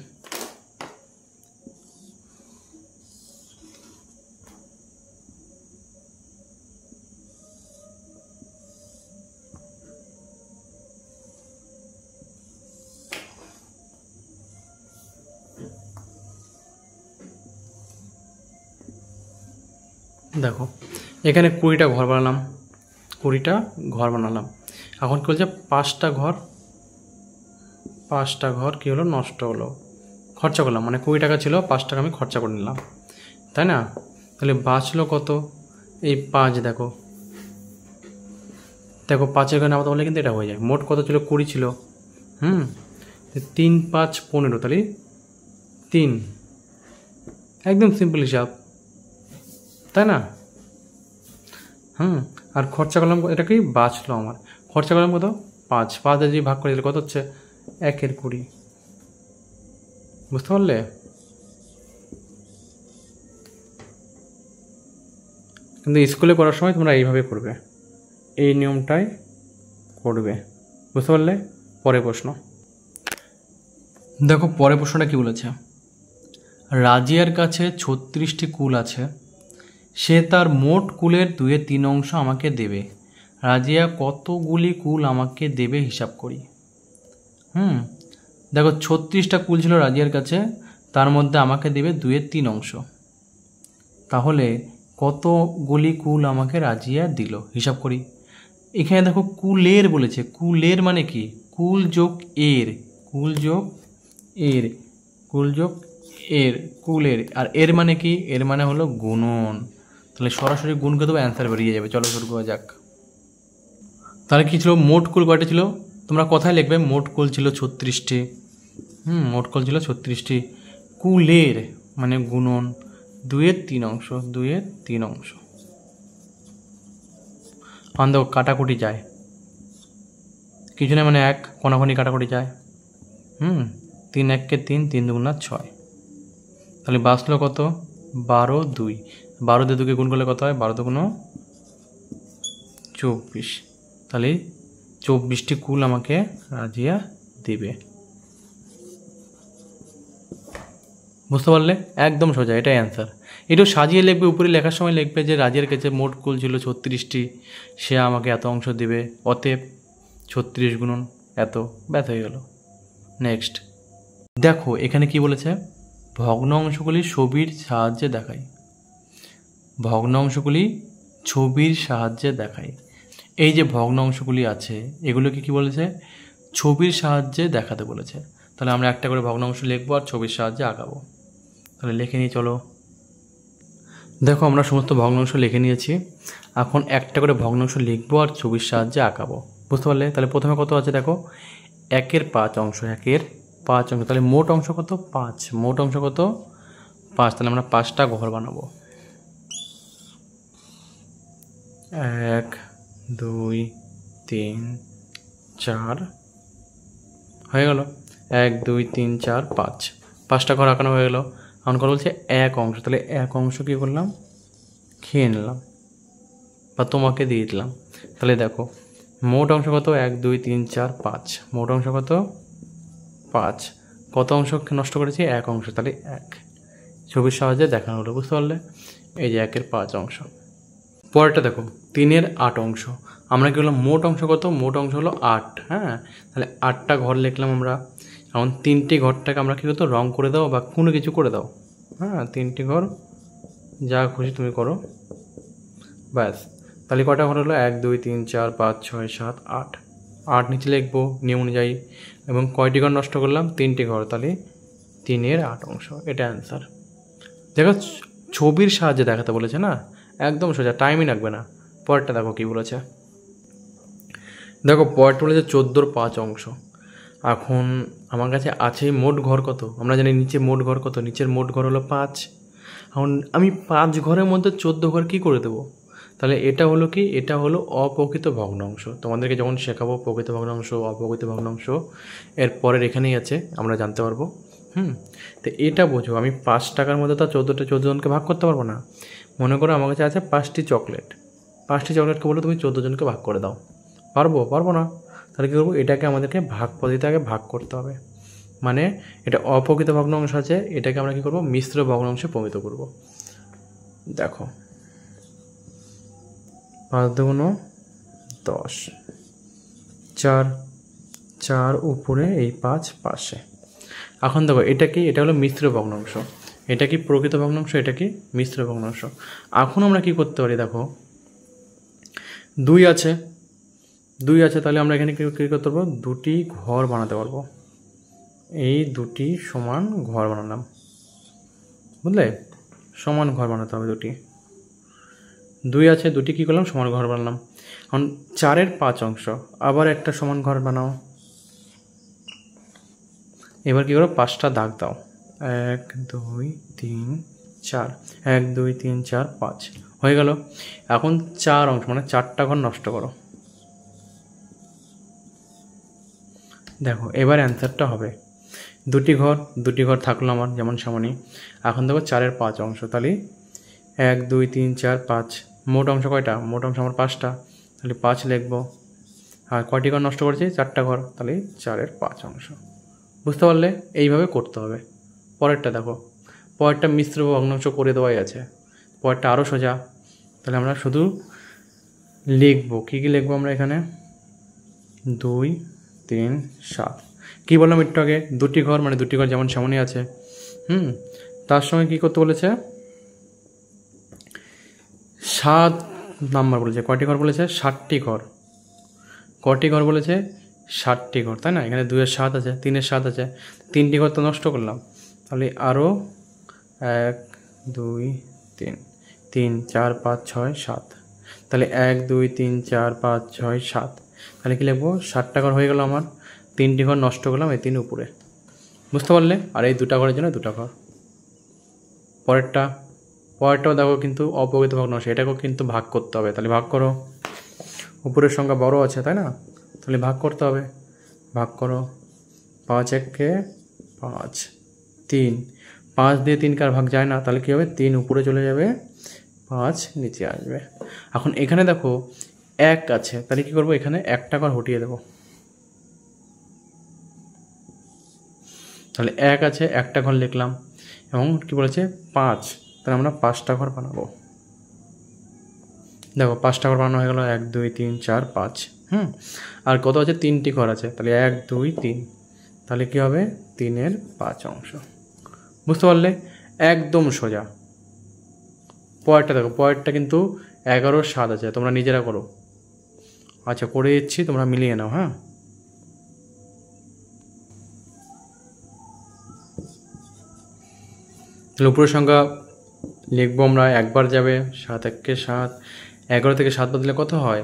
[SPEAKER 1] দেখো এখানে 20টা ঘর বানালাম, 20টা ঘর বানালাম। এখন কি বলছে, 5টা ঘর কী হলো, নষ্ট হলো। খরচা করলাম, মানে 20 টাকা ছিল, 5 টাকা আমি খরচা করে নিলাম, তাই না? তাহলে বাঁচলো কত, এই 5। দেখো 5-এর ঘরে নামাতে বললে কিন্তু এটা হয়ে যায়। মোট কত ছিল, 20 ছিল। 3 5 15, তাহলে 3। একদম সিম্পল হিসাব, তাই না? আর খরচা করলাম, এটা কি বাঁচলো আমার, খরচা করলাম কত, 5। 5 যদি ভাগ করে দিলে কত হচ্ছে, 1-এর 20। বুঝতে পারলে? কিন্তু স্কুলে করার সময় তোমরা এইভাবে করবে। এই নিয়মটাই করবে। বুঝতে পারলে? পরের প্রশ্ন দেখো, পরের প্রশ্নটা কী বলেছে, রাজিয়ার কাছে 36টি কুল আছে, সে তার মোট কুলের 2/3 অংশ আমাকে দেবে। রাজিয়া কতগুলি কুল আমাকে দেবে হিসাব করি। দেখো 36টা কুল ছিল রাজিয়ার কাছে, তার মধ্যে আমাকে দেবে 2/3 অংশ। তাহলে কতগুলি কুল আমাকে রাজিয়া দিল হিসাব করি। এখানে দেখো কুলের বলেছে, কুলের মানে কি, কুল যোগ এর, কুল যোগ এর, কুল যোগ এর, কুলের। আর এর মানে কি, এর মানে হলো গুণন। তাহলে সরাসরি গুণ করে দেবো, অ্যান্সার বেরিয়ে যাবে। চলো শুরু করা যাক। তাহলে কী ছিল, মোট কুল কয়টা ছিল, তোমরা কথায় লিখবে মোট কুল ছিল 36টি। মোট কুল ছিল 36টি। কুলের মানে গুণন, 2/3 অংশ, 2/3 অংশ। দেখো কাটাকুটি যায়, কিছু না মানে 1 কোনাকুনি কাটাকুটি যায়। 3 1 কে 3, 3 2 6। তাহলে বাঁচলো কত, 12 2। 12 দিয়ে 2কে গুণ করলে কত হয়, 12 2 24। তাহলে 24টি কুল আমাকে রাজিয়া দেবে। বুঝতে পারলে? একদম সোজা, এটাই অ্যান্সার। একটু সাজিয়ে লিখবে, উপরে লেখার সময় লিখবে যে রাজিয়ার কাছে মোট কুল ছিল 36টি, সে আমাকে এত অংশ দেবে, অতএব 36 গুণন এত, ব্যাস হয়ে গেল। নেক্সট দেখো এখানে কি বলেছে, ভগ্ন অংশগুলি ছবির সাহায্যে দেখাই। ভগ্ন অংশগুলি ছবির সাহায্যে দেখাই। এই যে ভগ্ন অংশগুলি আছে এগুলোকে কি বলেছে, ছবির সাহায্যে দেখাতে বলেছে। তাহলে আমরা একটা করে ভগ্ন অংশ লিখবো আর ছবির সাহায্যে আঁকাবো। তাহলে লিখে নিয়ে চলো। দেখো আমরা সমস্ত ভগ্নাংশ লিখে নিয়েছি, এখন একটা করে ভগ্নাংশ লিখবো আর ছবির সাহায্যে আঁকাবো। বুঝতে পারলে? তাহলে প্রথমে কত আছে দেখো, 1/5 অংশ, 1/5 অংশ। তাহলে মোট অংশ কত, 5। মোট অংশ কত, 5। তাহলে আমরা 5টা ঘর বানাবো। 1 2 3 4 হয়ে গেল। 1 2 3 4 5, 5টা ঘর আঁকানো হয়ে গেল। এখন কথা বলছে 1 অংশ, তাহলে 1 অংশ কী করলাম, খেয়ে নিলাম বা তোমাকে দিয়ে দিলাম। তাহলে দেখো মোট অংশ কত, 1 2 3 4 5। মোট অংশ কত, 5। কত অংশ নষ্ট করেছি, 1 অংশ। তাহলে 1 ছবির সাহায্যে দেখানো হলো। বুঝতে পারলে? এই যে 1/5 অংশ। পরেরটা দেখো 3 8 অংশ। আমরা কি হলো, মোট অংশ কত, মোট অংশ হলো 8। তাহলে 8টা ঘর লিখলাম আমরা। এখন 3টি ঘরটাকে আমরা কী করতো, রং করে দাও বা কোনো কিছু করে দাও। 3টি ঘর যা খুশি তুমি করো, ব্যাস। তাহলে কটা ঘর হলো, 1 2 3 4 5 6 7 8। 8 নিচে লিখবো নিয়ম অনুযায়ী। এবং কয়টি ঘর নষ্ট করলাম, 3টি ঘর। তাহলে 3 8 অংশ, এটা অ্যান্সার। দেখো ছবির সাহায্যে দেখাতে বলেছে না, একদম সোজা, টাইমই লাগবে না। পরেরটা দেখো কী বলেছে, দেখো পরেরটা বলেছে 14/5 অংশ। এখন আমার কাছে আছে মোট ঘর কত, আমরা জানি নিচে মোট ঘর কত, নিচের মোট ঘর হলো 5। এখন আমি 5 ঘরের মধ্যে 14 ঘর কী করে দেবো, তাহলে এটা হলো কি, এটা হলো অপ্রকৃত ভগ্নাংশ। তোমাদেরকে যখন শেখাবো প্রকৃত ভগ্নাংশ, অপ্রকৃত ভগ্নাংশ, এর পরের এখানেই আছে, আমরা জানতে পারবো। তো এটা বোঝো, আমি 5 টাকার মধ্যে তো 14 জনকে ভাগ করতে পারবো না। মনে করো আমার কাছে আছে 5টি চকলেট, 5টি চকলেটকে বলো তুমি 14 জনকে ভাগ করে দাও, পারবো না। তাহলে কী করবো, এটাকে আমাদেরকে ভাগ পদ্ধতিতে আগে ভাগ করতে হবে। মানে এটা অপ্রকৃত ভগ্নাংশ আছে, এটাকে আমরা কী করবো, মিশ্র ভগ্নাংশে পরিণত করবো। দেখো 5 2 10, 4 4 উপরে, এই 5 পাশে। এখন দেখো এটা কি, এটা হলো মিশ্র ভগ্নাংশ। এটা কি প্রকৃত ভগ্নাংশ, এটা কি মিশ্র ভগ্নাংশ। এখন আমরা কি করতে পারি, দেখো 2 আছে, তাহলে আমরা এখানে কী করতে পারবো, 2টি ঘর বানাতে পারবো। এই 2টি সমান ঘর বানালাম, বুঝলে, সমান ঘর বানাতে হবে 2টি। 2 আছে, 2টি কী করলাম, সমান ঘর বানালাম। এখন 4/5 অংশ, আবার একটা সমান ঘর বানাও। এবার কী করো, 5টা দাগ দাও, 1 2 3 4, 1 2 3 4 5 হয়ে গেল। এখন 4 অংশ মানে 4টা ঘর নষ্ট করো। দেখো এবার অ্যান্সারটা হবে 2টি ঘর থাকলো আমার যেমন সামনে। এখন দেখো 4/5 অংশ, তাহলে 1 2 3 4 5। মোট অংশ কয়টা, মোট অংশ আমার 5টা। তাহলে 5 লিখব। আর কয়টি ঘর নষ্ট করেছে? 4টা ঘর, তাহলে 4-এর 5 অংশ। বুঝতে পারলে? এইভাবে করতে হবে। পরেরটা দেখো, পরেরটা মিশ্র ভগ্নাংশ করে দেওয়াই আছে। পরেরটা আরও সোজা। তাহলে আমরা শুধু লিখবো, কী কী লিখবো আমরা এখানে? 2, 3, 7। কী বললাম একটু আগে? 2টি ঘর, মানে 2টি ঘর যেমন সামনে আছে। তার সঙ্গে কী করতে বলেছে? 7 নাম্বার বলেছে। কয়টি ঘর বলেছে? 7টি ঘর। কটি ঘর বলেছে? 7টি ঘর, তাই না? এখানে 2-এর 7 আছে, 3-এর 7 আছে, 3টি ঘর তো নষ্ট করলাম। তাহলে আরও 1, 2, 3, 3, 4, 5, 6, 7। তাহলে 1, 2, 3, 4, 5, 6, 7। তাহলে কী লিখবো? 7টা ঘর হয়ে গেল আমার। 3টি ঘর নষ্ট করলাম এই 3 উপরে। বুঝতে পারলে? আর এই 2টা ঘরের জন্য 2টা ঘর। পরেরটাও দেখো কিন্তু অপ্রকৃত ভগ্নাংশ, এটাকেও কিন্তু ভাগ করতে হবে। তাহলে ভাগ করো। উপরের সংখ্যা বড় আছে, তাই না? তাহলে ভাগ করতে হবে। ভাগ করো। 5 1-এ 5, 3। 5 দিয়ে 3 কার ভাগ যায় না, তাহলে কী হবে? 3 উপরে চলে যাবে, 5 নিচে আসবে। এখন এখানে দেখো 1 আছে, তাহলে কী করবো? এখানে 1টা ঘর হটিয়ে দেবো। তাহলে 1 আছে, 1টা ঘর লিখলাম। এবং কী বলেছে? 5, তাহলে আমরা 5টা ঘর বানাবো। দেখো 5টা ঘর বানানো হয়ে গেলো। 1, 2, 3, 4, 5। আর কত আছে? 3টি ঘর আছে, তাহলে 1, 2, 3। তাহলে কী হবে? 3-এর 5 অংশ। বুঝতে পারলে? একদম সোজা। পরেরটা দেখো, পরেরটা কিন্তু 11-এর 7 আছে, তোমরা নিজেরা করো। আচ্ছা, করে দিচ্ছি, তোমরা মিলিয়ে নাও। হ্যাঁ, তাহলে উপরের সংখ্যা লিখবো আমরা, একবার যাবে। 7 1-এ 7। 11 থেকে 7 বদলে কত হয়?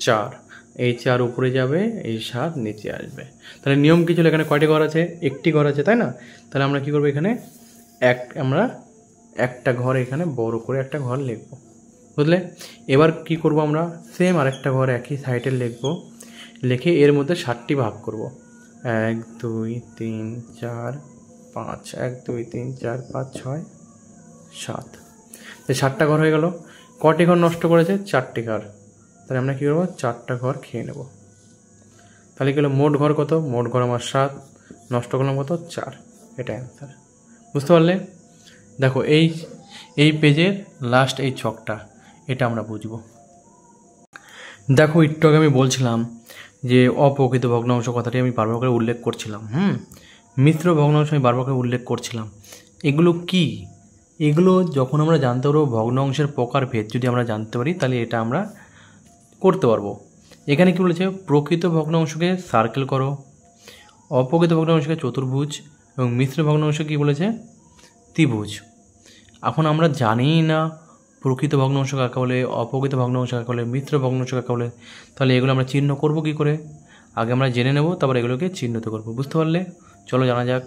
[SPEAKER 1] 4। এই 4 উপরে যাবে, এই 7 নিচে আসবে। তাহলে নিয়ম কী ছিল? এখানে কয়টি ঘর আছে? 1টি ঘর আছে, তাই না? তাহলে আমরা কী করবো? এখানে আমরা একটা ঘর, এখানে বড় করে একটা ঘর লিখবো। বুঝলে? এবার কি করব? আমরা সেম আরেকটা ঘর একই সাইডে লিখবো। লিখে এর মধ্যে 7টি ভাগ করব। 1 2 3 4 5। 1 2 3 4 5 6 7। এই 7টা ঘর হয়ে গেল। কটি ঘর নষ্ট করেছে? 4টি ঘর। তাহলে আমরা কী করবো? 4টা ঘর খেয়ে নেব। তাহলে কি হলো? মোট ঘর কত? মোট ঘর আমার 7, নষ্ট করলাম কত? 4। এটা অ্যান্সার। বুঝতে পারলে? দেখো এই পেজের লাস্ট এই ছকটা, এটা আমরা বুঝবো। দেখো একটু আগে আমি বলছিলাম যে অপ্রকৃত ভগ্নাংশ কথাটি আমি বারবার করে উল্লেখ করছিলাম। মিশ্র ভগ্নাংশ আমি বারবার করে উল্লেখ করছিলাম। এগুলো কি? এগুলো যখন আমরা জানতে পারবো ভগ্নাংশের প্রকারভেদ যদি আমরা জানতে পারি, তাহলে এটা আমরা করতে পারবো। এখানে কি বলেছে? প্রকৃত ভগ্নাংশকে সার্কেল করো, অপ্রকৃত ভগ্নাংশকে চতুর্ভুজ, এবং মিশ্র ভগ্নাংশ কি বলেছে? ত্রিভুজ। এখন আমরা জানি না প্রকৃত ভগ্নাংশ কাকে বলে, অপ্রকৃত ভগ্নাংশ কাকে বলে, মিশ্র ভগ্নাংশ কাকে বলে। তাহলে এগুলো আমরা চিহ্ন করব কী করে? আগে আমরা জেনে নেব, তারপর এগুলোকে চিহ্নিত করব। বুঝতে পারলে? চলো জানা যাক।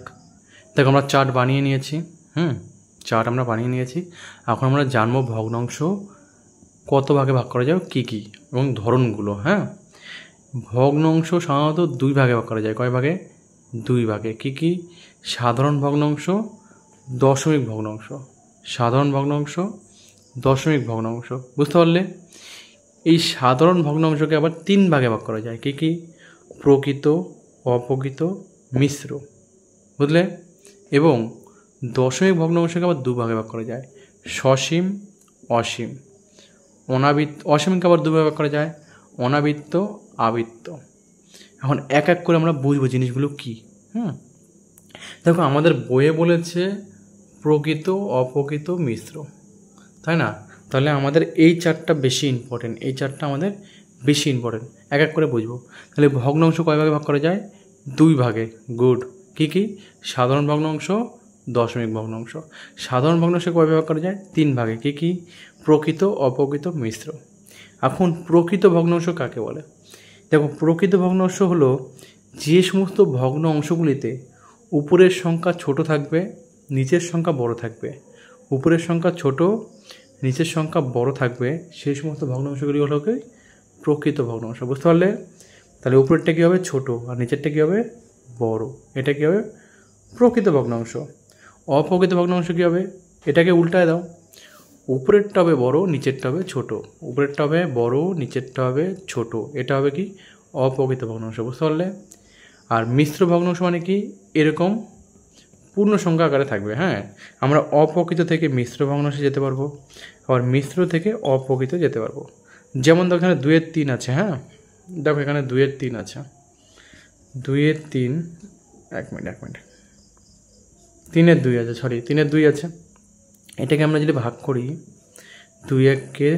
[SPEAKER 1] দেখো আমরা চার্ট বানিয়ে নিয়েছি। চার্ট আমরা বানিয়ে নিয়েছি। এখন আমরা জানবো ভগ্নাংশ কত ভাগে ভাগ করা যায়, কী কী, এবং ধরনগুলো। ভগ্নাংশ সাধারণত 2 ভাগে ভাগ করা যায়। কয় ভাগে? 2 ভাগে। কী কী? সাধারণ ভগ্নাংশ, দশমিক ভগ্নাংশ। সাধারণ ভগ্নাংশ, দশমিক ভগ্নাংশ। বুঝতে পারলে? এই সাধারণ ভগ্নাংশকে আবার 3 ভাগে ভাগ করা যায়। কী কী? প্রকৃত, অপ্রকৃত, মিশ্র। বুঝলে? এবং দশমিক ভগ্নাংশকে আবার 2 ভাগে ভাগ করা যায়, সসীম, অসীম। অসীমকে আবার 2 ভাগে ভাগ করা যায়, অনাবৃত্ত, আবৃত্ত। এখন এক এক করে আমরা বুঝবো জিনিসগুলো কী। দেখো আমাদের বইয়ে বলেছে প্রকৃত, অপ্রকৃত, মিশ্র, তাই না? তাহলে আমাদের এই চারটা বেশি ইম্পর্টেন্ট, এই চারটা আমাদের বেশি ইম্পর্টেন্ট। এক এক করে বুঝবো। তাহলে ভগ্নাংশ কয় ভাগে ভাগ করা যায়? 2 ভাগে। গুড। কী কী? সাধারণ ভগ্নাংশ, দশমিক ভগ্নাংশ। সাধারণ ভগ্নাংশ কয় ভাগে ভাগ করা যায়? 3 ভাগে। কী কী? প্রকৃত, অপ্রকৃত, মিশ্র। এখন প্রকৃত ভগ্নাংশ কাকে বলে? দেখো প্রকৃত ভগ্নাংশ হলো যে সমস্ত ভগ্ন অংশগুলিতে উপরের সংখ্যা ছোট থাকবে, নিচের সংখ্যা বড় থাকবে। উপরের সংখ্যা ছোট, নিচের সংখ্যা বড় থাকবে, সেই সমস্ত ভগ্নাংশগুলি হলো কি? প্রকৃত ভগ্নাংশ। বুঝতে পারলে? তাহলে উপরেরটা কী হবে? ছোট, আর নিচেরটা কী হবে? বড়। এটা কী হবে? প্রকৃত ভগ্নাংশ। অপ্রকৃত ভগ্নাংশ কী হবে? এটাকে উল্টায় দাও। উপরেরটা হবে বড়, নিচেরটা হবে ছোট। উপরেরটা হবে বড়, নিচেরটা হবে ছোট। এটা হবে কি অপ্রকৃত ভগ্নাংশ, বুঝতে পারলে? আর মিশ্র ভগ্নাংশ মানে কি এরকম পূর্ণ সংখ্যা আকারে থাকবে। হ্যাঁ, আমরা অপ্রকৃত থেকে মিশ্র ভগ্নাংশে যেতে পারবো, আবার মিশ্র থেকে অপ্রকৃত যেতে পারবো। যেমন দেখো এখানে 2/3 আছে। হ্যাঁ, দেখো এখানে 2/3 আছে। 2/3, 1 মিনিট, 3/2 আছে, সরি 3/2 আছে। এটাকে আমরা যদি ভাগ করি 2-1-কে,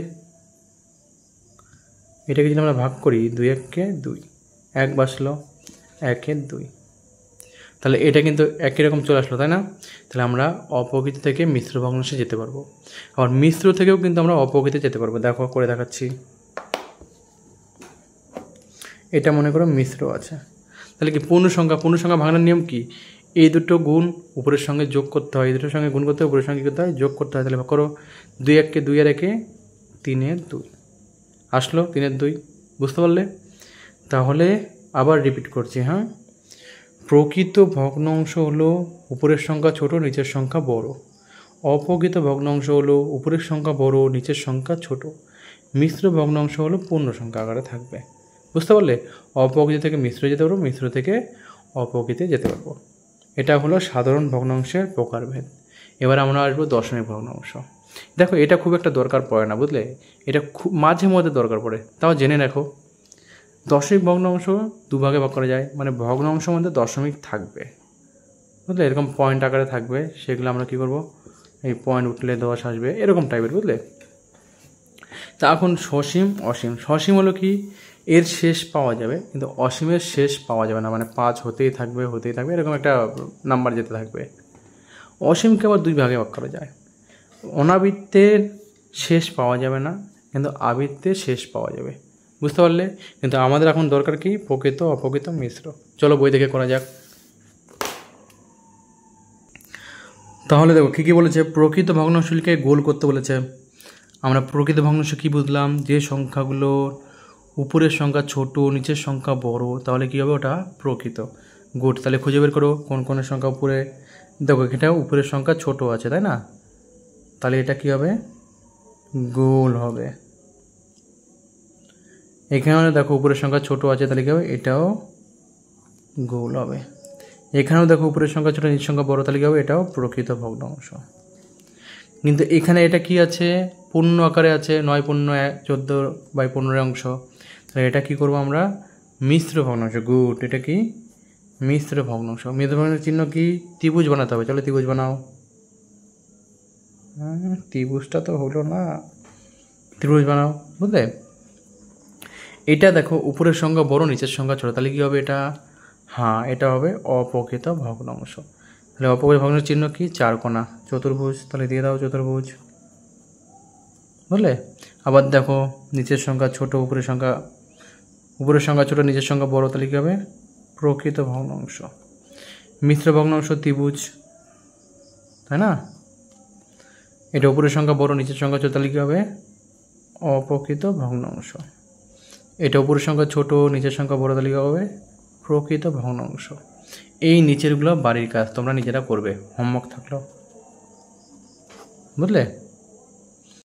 [SPEAKER 1] এটাকে যদি আমরা ভাগ করি 2-1-কে 2, 1 বাঁচলো, 1-2, তাহলে এটা কিন্তু একই রকম চলে আসলো, তাই না? তাহলে আমরা অপ্রকৃত থেকে মিশ্র ভগ্নাংশে যেতে পারবো। আবার মিশ্র থেকেও কিন্তু আমরা অপ্রকৃতে যেতে পারবো। দেখো করে দেখাচ্ছি। এটা মনে করো মিশ্র আছে, তাহলে কি পূর্ণ সংখ্যা ভাঙানোর নিয়ম কি? এই দুটো গুণ উপরের সঙ্গে যোগ করতে হয়, এই দুটোর সঙ্গে গুণ করতে হয়, উপরের সঙ্গে করতে হয়, যোগ করতে হয়। তাহলে করো 2-1-কে 2 আর 1-এ 3/2 আসলো, 3/2, বুঝতে পারলে? তাহলে আবার রিপিট করছি। হ্যাঁ, প্রকৃত ভগ্নাংশ হলো উপরের সংখ্যা ছোট, নিচের সংখ্যা বড়। অপ্রকৃত ভগ্নাংশ হলো উপরের সংখ্যা বড়, নিচের সংখ্যা ছোট। মিশ্র ভগ্নাংশ হলো পূর্ণ সংখ্যা আকারে থাকবে, বুঝতে পারলে? অপ্রকৃত থেকে মিশ্র যেতে পারবো, মিশ্র থেকে অপ্রকৃতে যেতে পারবো। এটা হলো সাধারণ ভগ্নাংশের প্রকারভেদ। এবার আমরা আসবো দশমিক ভগ্নাংশ। দেখো এটা খুব একটা দরকার পড়ে না, বুঝলে? এটা খুব মাঝে মধ্যে দরকার পড়ে, তাও জেনে রাখো। দশমিক ভগ্নাংশ দুভাগে ভাগ করা যায়, মানে ভগ্নাংশের মধ্যে দশমিক থাকবে, বুঝলে? এরকম পয়েন্ট আকারে থাকবে, সেগুলো আমরা কী করবো, এই পয়েন্ট উঠলে 10 আসবে, এরকম টাইপের, বুঝলে? তা এখন সসীম অসীম। সসীম হলো কি এর শেষ পাওয়া যাবে, কিন্তু অসীমের শেষ পাওয়া যাবে না, মানে 5 হতেই থাকবে, এরকম একটা নাম্বার যেতে থাকবে। অসীমকে আবার 2 ভাগে ভাগ করা যায়। অনাবৃত্তের শেষ পাওয়া যাবে না, কিন্তু আবৃত্তের শেষ পাওয়া যাবে, বুঝতে পারলে? কিন্তু আমাদের এখন দরকার কি প্রকৃত অপ্রকৃত মিশ্র। চলো বই দেখে করা যাক। তাহলে দেখো কী কী বলেছে। প্রকৃত ভগ্নাংশকে গোল করতে বলেছে। আমরা প্রকৃত ভগ্নাংশ কী বুঝলাম, যে সংখ্যাগুলো উপরের সংখ্যা ছোট, নিচের সংখ্যা বড়, তাহলে কী হবে ওটা প্রকৃত। গুড, তাহলে খুঁজে বের করো কোন কোন সংখ্যা উপরে। দেখো এটা উপরের সংখ্যা ছোট আছে, তাই না? তাহলে এটা কী হবে, গোল হবে। এখানেও দেখো উপরের সংখ্যা ছোট আছে, তাহলে কী হবে, এটাও গোল হবে। এখানেও দেখো উপরের সংখ্যা ছোট, নিচের সংখ্যা বড়, তাহলে কী হবে, এটাও প্রকৃত ভগ্নাংশ। কিন্তু এখানে এটা কি আছে, পূর্ণ আকারে আছে, 9×14 অংশ। তাহলে এটা কি করব আমরা, মিশ্র ভগ্নাংশ। গুড, এটা কি মিশ্র ভগ্নাংশ। মিশ্র ভগ্নাংশের চিহ্ন কি, ত্রিভুজ বানাতে হবে। চলো ত্রিভুজ বানাও। ত্রিভুজটা তো হলো না, ত্রিভুজ বানাও, বুঝলে? এটা দেখো উপরের সংখ্যা বড়, নিচের সংখ্যা ছোট, তাহলে কী হবে এটা, হ্যাঁ এটা হবে অপ্রকৃত ভগ্নাংশ। তাহলে অপ্রকৃত ভগ্নাংশের চিহ্ন কি, 4 কোণা চতুর্ভুজ, তাহলে দিয়ে দাও চতুর্ভুজ, বুঝলে? আবার দেখো নিচের সংখ্যা ছোট, উপরের সংখ্যা ছোট, নিচের সংখ্যা বড়, তাহলে কী হবে, প্রকৃত ভগ্নাংশ। মিশ্র ভগ্নাংশ ত্রিভুজ, তাই না? এটা উপরের সংখ্যা বড়, নিচের সংখ্যা ছোট, তাহলে কী হবে, অপ্রকৃত ভগ্নাংশ। এটা উপরের সংখ্যা ছোট, নিচের সংখ্যা বড়, তাহলে কী হবে, প্রকৃত ভগ্নাংশ। এই নিচেরগুলো বাড়ির কাজ, তোমরা নিজেরা করবে, হোমওয়ার্ক থাকলো, বুঝলে?